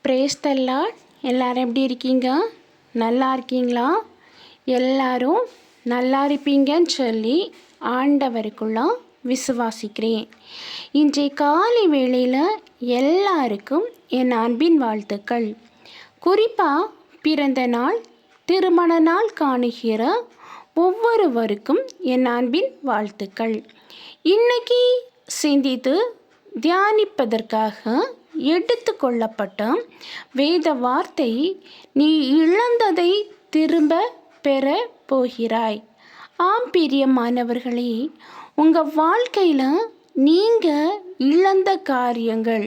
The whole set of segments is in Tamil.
Praise the Lord. எல்லாரும் எப்படி இருக்கீங்க? நல்லா இருக்கீங்களா? எல்லாரும் நல்லா இருப்பீங்கன்னு சொல்லி ஆண்டவருக்குள்ள விசுவாசிக்கிறேன். இன்றைய காலை வேளையில் எல்லாருக்கும் என் அன்பின் வாழ்த்துக்கள். குறிப்பாக பிறந்த நாள், திருமண நாள் காணுகிற ஒவ்வொருவருக்கும் என் அன்பின் வாழ்த்துக்கள். இன்னைக்கு சிந்தித்து தியானிப்பதற்காக எடுத்து கொள்ளப்பட்ட வேத வார்த்தை, நீ இழந்ததை திரும்ப பெற போகிறாய். ஆம் பிரியமானவர்களே, உங்கள் வாழ்க்கையில் நீங்கள் இழந்த காரியங்கள்,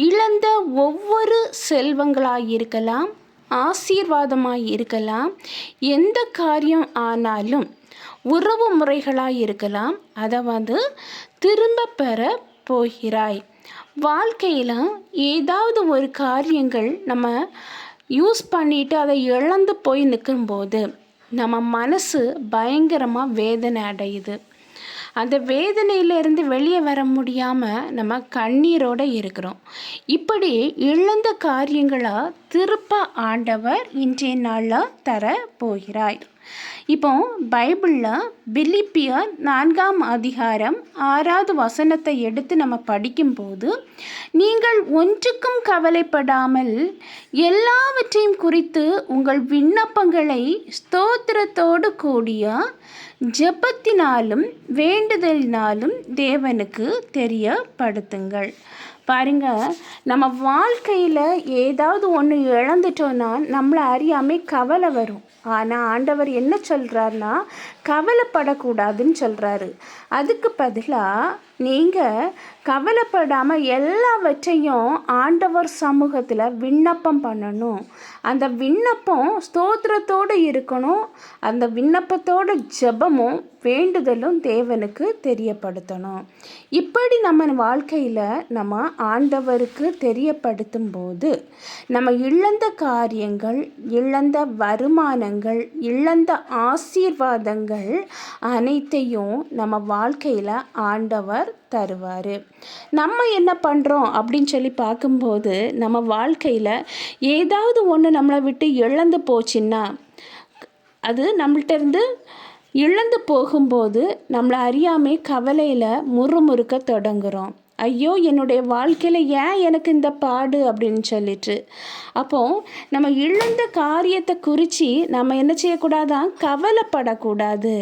இழந்த ஒவ்வொரு செல்வங்களாக இருக்கலாம், ஆசீர்வாதமாக இருக்கலாம், எந்த காரியம் ஆனாலும் உறவு முறைகளாக இருக்கலாம், அதை திரும்ப பெற போகிறாய். வாழ்க்கையில் ஏதாவது ஒரு காரியங்கள் நம்ம யூஸ் பண்ணிவிட்டு அதை இழந்து போய் நிற்கும்போது நம்ம மனசு பயங்கரமாக வேதனை அடையுது. அந்த வேதனையிலேருந்து வெளியே வர முடியாமல் நம்ம கண்ணீரோடு இருக்கிறோம். இப்படி இழந்த காரியங்களை திருப்ப ஆண்டவர் இன்றைய நாளில் தர போகிறாய். இப்போ பைபிளில் பிலிப்பியர் 4ஆம் அதிகாரம் 6வது வசனத்தை எடுத்து நம்ம படிக்கும்போது, நீங்கள் ஒன்றுக்கும் கவலைப்படாமல் எல்லாவற்றையும் குறித்து உங்கள் விண்ணப்பங்களை ஸ்தோத்திரத்தோடு கூடிய ஜெபத்தினாலும் வேண்டுதலினாலும் தேவனுக்கு தெரியப்படுத்துங்கள். பாருங்க, நம்ம வாழ்க்கையில் ஏதாவது ஒன்று இழந்துட்டோன்னா நம்மளை அறியாமல் கவலை வரும். ஆனால் ஆண்டவர் என்ன சொல்கிறாருன்னா, கவலைப்படக்கூடாதுன்னு சொல்கிறாரு. அதுக்கு பதிலாக நீங்கள் கவலைப்படாமல் எல்லாவற்றையும் ஆண்டவர் சமூகத்தில் விண்ணப்பம் பண்ணணும். அந்த விண்ணப்பம் ஸ்தோத்திரத்தோடு இருக்கணும். அந்த விண்ணப்பத்தோட ஜெபமும் வேண்டுதலும் தேவனுக்கு தெரியப்படுத்தணும். இப்படி நம்ம வாழ்க்கையில் நம்ம ஆண்டவருக்கு தெரியப்படுத்தும் போது நம்ம இழந்த காரியங்கள், இழந்த வருமானங்கள், இழந்த ஆசீர்வாதங்கள் அனைத்தையும் நம்ம வாழ்க்கையில் ஆண்டவர் தருவார். நம்ம என்ன பண்ணுறோம் அப்படின்னு சொல்லி பார்க்கும்போது, நம்ம வாழ்க்கையில் ஏதாவது ஒன்று நம்மளை விட்டு இழந்து போச்சுன்னா, அது நம்மள்ட்ட இருந்து இழந்து போகும்போது நம்மளை அறியாமல் கவலையில் முறுமுறுக்க தொடங்குகிறோம். ஐயோ, என்னுடைய வாழ்க்கையில் ஏன் எனக்கு இந்த பாடு அப்படின்னு சொல்லிட்டு. அப்போது நம்ம இழந்த காரியத்தை குறித்து நம்ம என்ன செய்யக்கூடாதான்? கவலைப்படக்கூடாது.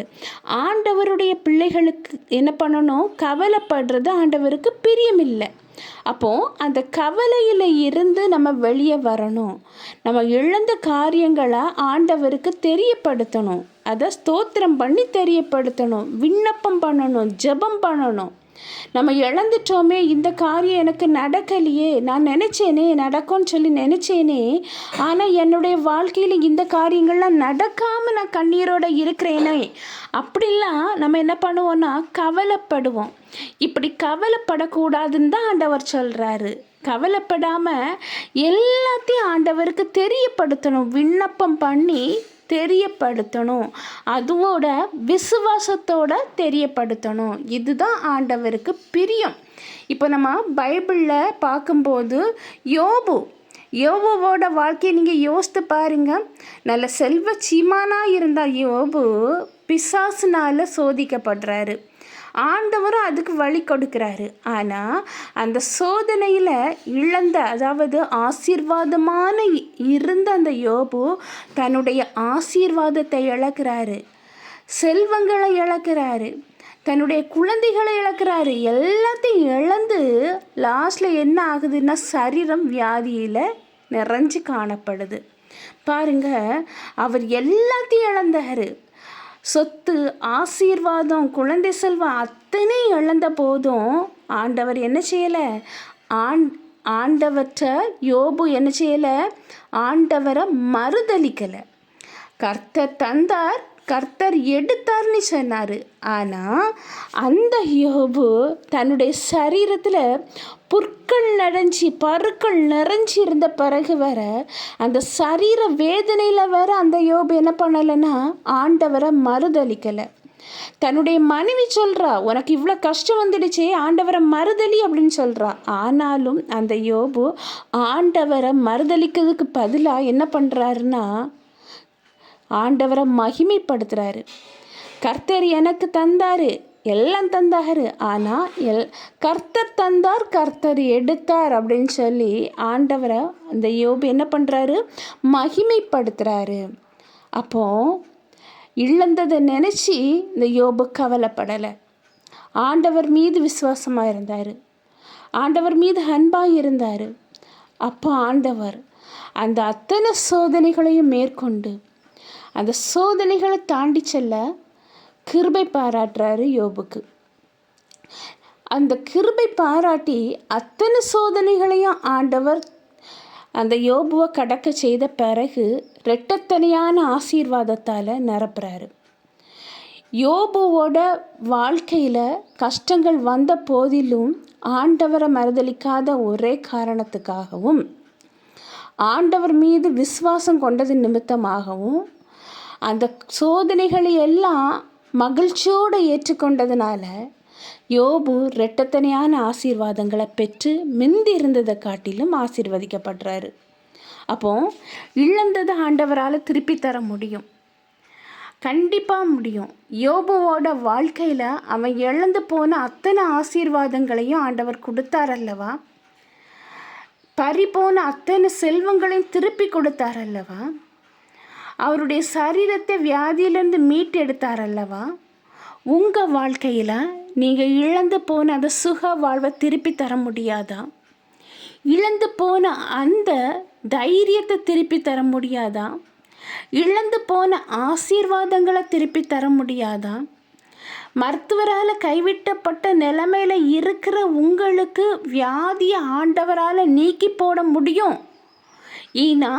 ஆண்டவருடைய பிள்ளைகளுக்கு என்ன பண்ணணும்? கவலைப்படுறது ஆண்டவருக்கு பிரியமில்லை. அப்போது அந்த கவலையில் இருந்து நம்ம வெளியே வரணும். நம்ம இழந்த காரியங்களை ஆண்டவருக்கு தெரியப்படுத்தணும். அதை ஸ்தோத்திரம் பண்ணி தெரியப்படுத்தணும், விண்ணப்பம் பண்ணணும், ஜெபம் பண்ணணும். நம்ம இழந்துட்டோமே, இந்த காரியம் எனக்கு நடக்கலையே, நான் நினச்சேனே நடக்கும்னு சொல்லி நினச்சேனே, ஆனால் என்னுடைய வாழ்க்கையில் இந்த காரியங்கள்லாம் நடக்காமல் நான் கண்ணீரோடு இருக்கிறேனே, அப்படிலாம் நம்ம என்ன பண்ணுவோன்னா கவலைப்படுவோம். இப்படி கவலைப்படக்கூடாதுன்னு தான் ஆண்டவர் சொல்கிறாரு. கவலைப்படாமல் எல்லாத்தையும் ஆண்டவருக்கு தெரியப்படுத்தணும், விண்ணப்பம் பண்ணி தெரியப்படுத்தணும். அதுவோட விசுவாசத்தோட தெரியப்படுத்தணும். இதுதான் ஆண்டவருக்கு பிரியம். இப்போ நம்ம பைபிளில் பார்க்கும்போது யோபுவோட வாழ்க்கையை நீங்கள் யோசித்து பாருங்கள். நல்ல செல்வ சீமானாக இருந்த யோபு பிசாசுனால் சோதிக்கப்படுறாரு. ஆண்டவரும் அதுக்கு வழி கொடுக்குறாரு. ஆனால் அந்த சோதனையில் இழந்த, அதாவது ஆசீர்வாதமான இருந்த அந்த யோபு தன்னுடைய ஆசீர்வாதத்தை இழக்கிறாரு, செல்வங்களை இழக்கிறாரு, தன்னுடைய குழந்தைகளை இழக்கிறாரு. எல்லாத்தையும் இழந்து லாஸ்டில் என்ன ஆகுதுன்னா சரீரம் வியாதியில் நிறைஞ்சு காணப்படுது. பாருங்க, அவர் எல்லாத்தையும் இழந்தார். சொத்து, ஆசீர்வாதம், குழந்தை செல்வம் அத்தனை இழந்த போதும் ஆண்டவர் என்ன செய்யலை? ஆண்டவற்றை யோபு என்ன செய்யலை? ஆண்டவரை மறுதலிக்கலை. கர்த்தர் தந்தார், கர்த்தர் எடுத்தார்னு சொன்னார். ஆனால் அந்த யோபு தன்னுடைய சரீரத்தில் பருக்கள் நிறைஞ்சி இருந்த பிறகு வர அந்த சரீர வேதனையில் வர அந்த யோபு என்ன பண்ணலைன்னா ஆண்டவரை மறுதலிக்கலை. தன்னுடைய மனைவி சொல்கிறா, உனக்கு இவ்வளோ கஷ்டம் வந்துடுச்சே, ஆண்டவரை மறுதலி அப்படின்னு சொல்கிறா. ஆனாலும் அந்த யோபு ஆண்டவரை மறுதலிக்கிறதுக்கு பதிலாக என்ன பண்ணுறாருன்னா, ஆண்டவரை மகிமைப்படுத்துகிறாரு. கர்த்தர் எனக்கு தந்தார், எல்லாம் தந்தாரு, ஆனால் கர்த்தர் தந்தார், கர்த்தர் எடுத்தார் அப்படின்னு சொல்லி ஆண்டவரை அந்த யோபு என்ன பண்ணுறாரு, மகிமைப்படுத்துகிறாரு. அப்போது இழந்ததை நினச்சி இந்த யோபு கவலைப்படலை. ஆண்டவர் மீது விசுவாசமாக இருந்தார், ஆண்டவர் மீது அன்பாக இருந்தார். அப்போ ஆண்டவர் அந்த அத்தனை சோதனைகளையும் மேற்கொண்டு அந்த சோதனைகளை தாண்டி செல்ல கிருபை பாராட்டுறாரு யோபுக்கு. அந்த கிருபை பாராட்டி அத்தனை சோதனைகளையும் ஆண்டவர் அந்த யோபுவை கடக்க செய்த பிறகு இரட்டத்தனையான ஆசீர்வாதத்தால் நிரப்புறாரு. யோபுவோட வாழ்க்கையில் கஷ்டங்கள் வந்த போதிலும் ஆண்டவரை மறுதலிக்காத ஒரே காரணத்துக்காகவும், ஆண்டவர் மீது விசுவாசம் கொண்டது நிமித்தமாகவும், அந்த சோதனைகளை எல்லாம் மகிழ்ச்சியோடு ஏற்றுக்கொண்டதுனால யோபு இரட்டத்தனையான ஆசீர்வாதங்களை பெற்று மிந்தி இருந்ததை காட்டிலும் ஆசீர்வதிக்கப்படுறாரு. அப்போ இழந்ததை ஆண்டவரால் திருப்பி தர முடியும், கண்டிப்பாக முடியும். யோபுவோட வாழ்க்கையில் அவன் இழந்து போன அத்தனை ஆசீர்வாதங்களையும் ஆண்டவர் கொடுத்தார் அல்லவா, பறிபோன அத்தனை செல்வங்களையும் திருப்பி கொடுத்தார் அல்லவா, அவருடைய சரீரத்தை வியாதியிலேருந்து மீட்டெடுத்தார் அல்லவா. உங்கள் வாழ்க்கையில் நீங்கள் இழந்து போன அந்த சுக வாழ்வை திருப்பி தர முடியாதா? இழந்து போன அந்த தைரியத்தை திருப்பி தர முடியாதா? இழந்து போன ஆசீர்வாதங்களை திருப்பி தர முடியாதா? மருத்துவரால் கைவிட்டப்பட்ட நிலைமையில் இருக்கிற உங்களுக்கு வியாதியை ஆண்டவரால் நீக்கி போட முடியும். ஏன்னா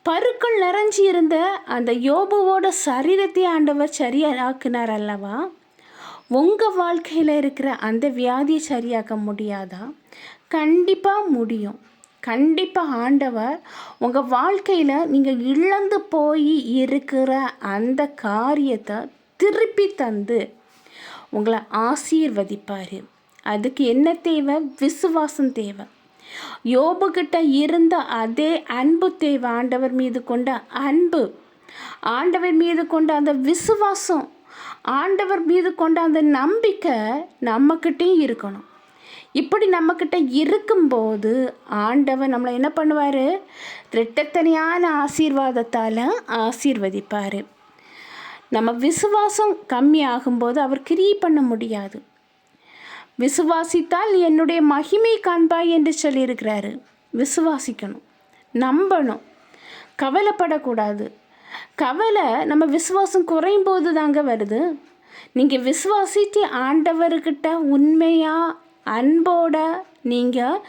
பருக்கள் நிறைஞ்சி இருந்த அந்த யோபுவோட சரீரத்தை ஆண்டவர் சரியாக்குனார் அல்லவா. உங்கள் வாழ்க்கையில் இருக்கிற அந்த வியாதியை சரியாக்க முடியாதா? கண்டிப்பாக முடியும். கண்டிப்பாக ஆண்டவர் உங்கள் வாழ்க்கையில் நீங்கள் இழந்து போய் இருக்கிற அந்த காரியத்தை திருப்பி தந்து உங்களை ஆசீர்வதிப்பார். அதுக்கு என்ன தேவை? விசுவாசம் தேவை. யோபுகிட்ட இருந்த அதே அன்பு தேவை. ஆண்டவர் மீது கொண்ட அன்பு, ஆண்டவர் மீது கொண்ட அந்த விசுவாசம், ஆண்டவர் மீது கொண்ட அந்த நம்பிக்கை நம்மக்கிட்டேயும் இருக்கணும். இப்படி நம்மக்கிட்ட இருக்கும்போது ஆண்டவர் நம்மளை என்ன பண்ணுவார்? இரட்டத்தனையான ஆசீர்வாதத்தால் ஆசீர்வதிப்பார். நம்ம விசுவாசம் கம்மியாகும்போது அவர் கிரியை பண்ண முடியாது. விசுவாசித்தால் என்னுடைய மகிமை காண்பாய் என்று சொல்லியிருக்கிறாரு. விசுவாசிக்கணும், நம்பணும், கவலைப்படக்கூடாது. கவலை நம்ம விசுவாசம் குறையும் போது தாங்க வருது. நீங்கள் விசுவாசித்து ஆண்டவர்கிட்ட உண்மையாக அன்போட நீங்கள்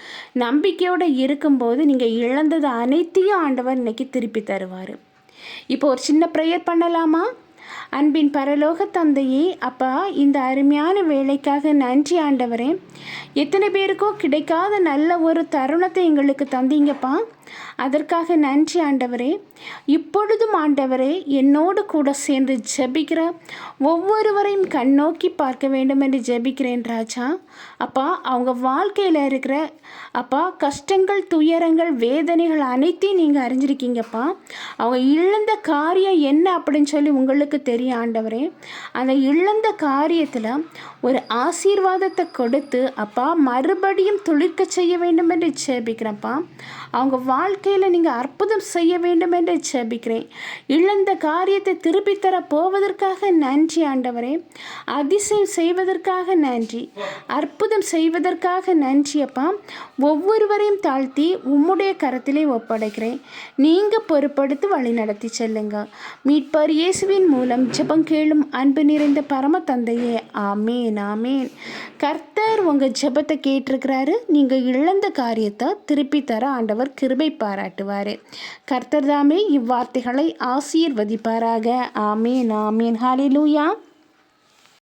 நம்பிக்கையோடு இருக்கும்போது நீங்கள் இழந்தது அனைத்தையும் ஆண்டவர் இன்னைக்கு திருப்பி தருவார். இப்போ ஒரு சின்ன ப்ரேயர் பண்ணலாமா? அன்பின் பரலோக தந்தையே, அப்பா, இந்த அருமையான வேலைக்காக நன்றி ஆண்டவரே. எத்தனை பேருக்கோ கிடைக்காத நல்ல ஒரு தருணத்தை எங்களுக்கு தந்தீங்கப்பா, அதற்காக நன்றி ஆண்டவரே. இப்பொழுதும் ஆண்டவரே என்னோடு கூட சேர்ந்து ஜெபிக்கிற ஒவ்வொருவரையும் கண்ணோக்கி பார்க்க வேண்டும் என்று ஜெபிக்கிறேன் ராஜா. அப்பா, அவங்க வாழ்க்கையில் இருக்கிற அப்பா கஷ்டங்கள், துயரங்கள், வேதனைகள் அனைத்தையும் நீங்கள் அறிஞ்சிருக்கீங்கப்பா. அவங்க இழந்த காரியம் என்ன அப்படின்னு சொல்லி உங்களுக்கு தெரியும் ஆண்டவரே. அந்த இழந்த காரியத்தில் ஒரு ஆசீர்வாதத்தை கொடுத்து அப்பா மறுபடியும் துளிர்க்க செய்ய வேண்டும் என்று ஜெபிக்கிறேன்ப்பா. அவங்க வாழ்க்கையில் நீங்கள் அற்புதம் செய்ய வேண்டும் என்று ஜெபிக்கிறேன். இழந்த காரியத்தை திருப்பி தர போவதற்காக நன்றி ஆண்டவரே. அதிசயம் செய்வதற்காக நன்றி, அற்புதம் செய்வதற்காக நன்றி அப்பா. ஒவ்வொருவரையும் தாழ்த்தி உம்முடைய கரத்திலே ஒப்படைக்கிறேன். நீங்கள் பொறுப்படுத்தி வழி நடத்தி செல்லுங்க. மீட்பர் இயேசுவின் மூலம் ஜெபம் கேளும் அன்பு நிறைந்த பரம தந்தையே, ஆமேன் ஆமேன். கர்த்தர் உங்கள் ஜெபத்தை கேட்டிருக்கிறாரு. நீங்கள் இழந்த காரியத்தை திருப்பி தர ஆண்டவர் கிருபை பாராட்டுவார். கர்த்தர் தாமே இவ்வார்த்தைகளை ஆசீர்வதிப்பாராக. ஆமேன் ஆமேன். ஹல்லேலூயா.